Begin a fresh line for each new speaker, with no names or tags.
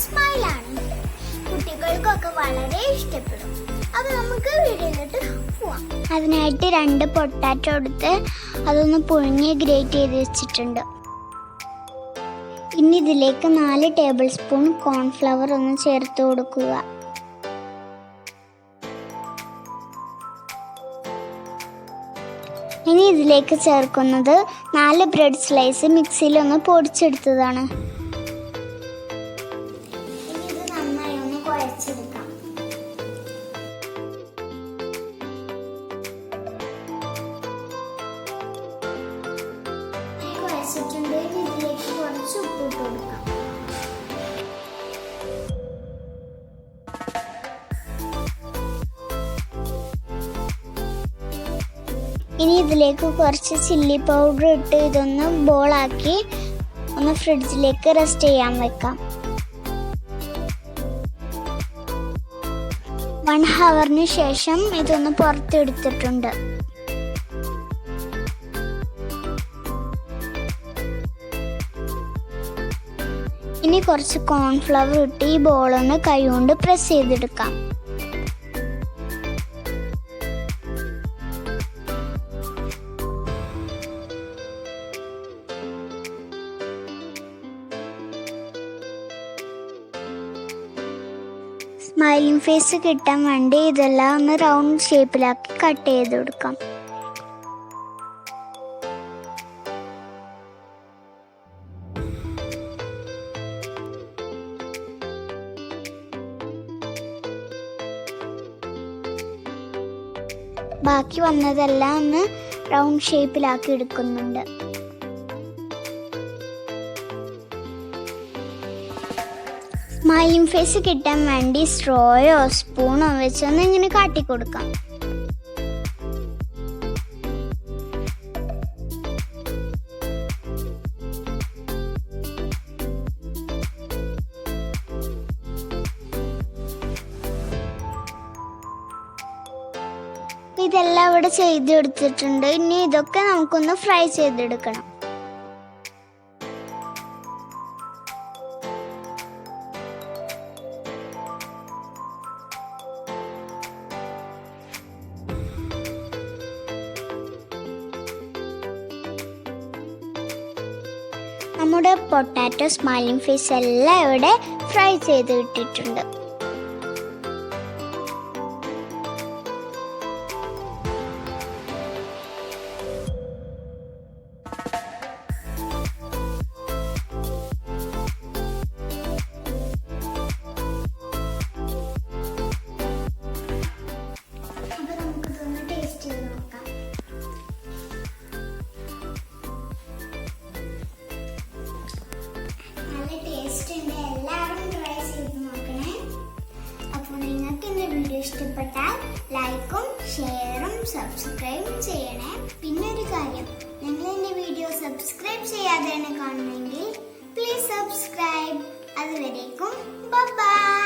സ്മൈലാണ്. കുട്ടികൾക്കൊക്കെ വളരെ ഇഷ്ടപ്പെടും. അപ്പൊ നമുക്ക് വീഡിയോയിലോട്ട് പോവാം. അതിനായിട്ട് 2 പൊട്ടാറ്റോ എടുത്ത് അതൊന്ന് പുഴുങ്ങി ഗ്രേറ്റ് ചെയ്ത് വെച്ചിട്ടുണ്ട്. ഇനി ഇതിലേക്ക് 4 ടേബിൾ സ്പൂൺ കോൺഫ്ലവർ ഒന്ന് ചേർത്ത് കൊടുക്കുക. ഇനി ഇതിലേക്ക് ചേർക്കുന്നത് 4 ബ്രെഡ് സ്ലൈസ് മിക്സിയിൽ ഒന്ന് പൊടിച്ചെടുത്തതാണ്. ഇനി ഇത് നന്നായി ഒന്ന് കുഴച്ചെടുക്കാം. കുഴച്ചിട്ടുണ്ട്. ഇതിലേക്ക് കുറച്ച് ഉപ്പിട്ട് കൊടുക്കാം. ഇനി ഇതിലേക്ക് കുറച്ച് ചില്ലി പൗഡർ ഇട്ട് ഇതൊന്ന് ബോളാക്കി ഒന്ന് ഫ്രിഡ്ജിലേക്ക് റെസ്റ്റ് ചെയ്യാൻ വെക്കാം. 1 ഹവറിന് ശേഷം ഇതൊന്ന് പുറത്തെടുത്തിട്ടുണ്ട്. ഇനി കുറച്ച് കോൺഫ്ലവർ ഇട്ട് ഈ ബോളൊന്ന് കൈകൊണ്ട് പ്രസ് ചെയ്തെടുക്കാം. സ്മൈലിംഗ് ഫേസ് കിട്ടാൻ വേണ്ടി ഇതെല്ലാം ഒന്ന് റൗണ്ട് ഷേപ്പിലാക്കി കട്ട് ചെയ്ത് കൊടുക്കാം. ബാക്കി വന്നതെല്ലാം ഒന്ന് റൗണ്ട് ഷേപ്പിലാക്കി എടുക്കുന്നുണ്ട്. സ്മൈലിംഗ് ഫേസ് കിട്ടാൻ വേണ്ടി സ്ട്രോയോ സ്പൂണോ വെച്ചൊന്ന് ഇങ്ങനെ കാട്ടിക്കൊടുക്കാം. ഇതെല്ലാം ഇവിടെ ചെയ്തെടുത്തിട്ടുണ്ട്. ഇനി ഇതൊക്കെ നമുക്കൊന്ന് ഫ്രൈ ചെയ്തെടുക്കണം. നമ്മുടെ പൊട്ടാറ്റോ സ്മൈലിംഗ് ഫേസ് എല്ലാം ഇവിടെ ഫ്രൈ ചെയ്ത് ഇട്ടിട്ടുണ്ട്. എല്ലാവരും ട്രൈ ചെയ്ത് നോക്കണേ. അപ്പോൾ നിങ്ങൾക്ക് എൻ്റെ വീഡിയോ ഇഷ്ടപ്പെട്ടാൽ ലൈക്കും ഷെയറും സബ്സ്ക്രൈബും ചെയ്യണേ. പിന്നെ ഒരു കാര്യം, നിങ്ങൾ എൻ്റെ വീഡിയോ സബ്സ്ക്രൈബ് ചെയ്യാതെയാണ് കാണുന്നെങ്കിൽ പ്ലീസ് സബ്സ്ക്രൈബ്. അതുവരേക്കും ബൈ.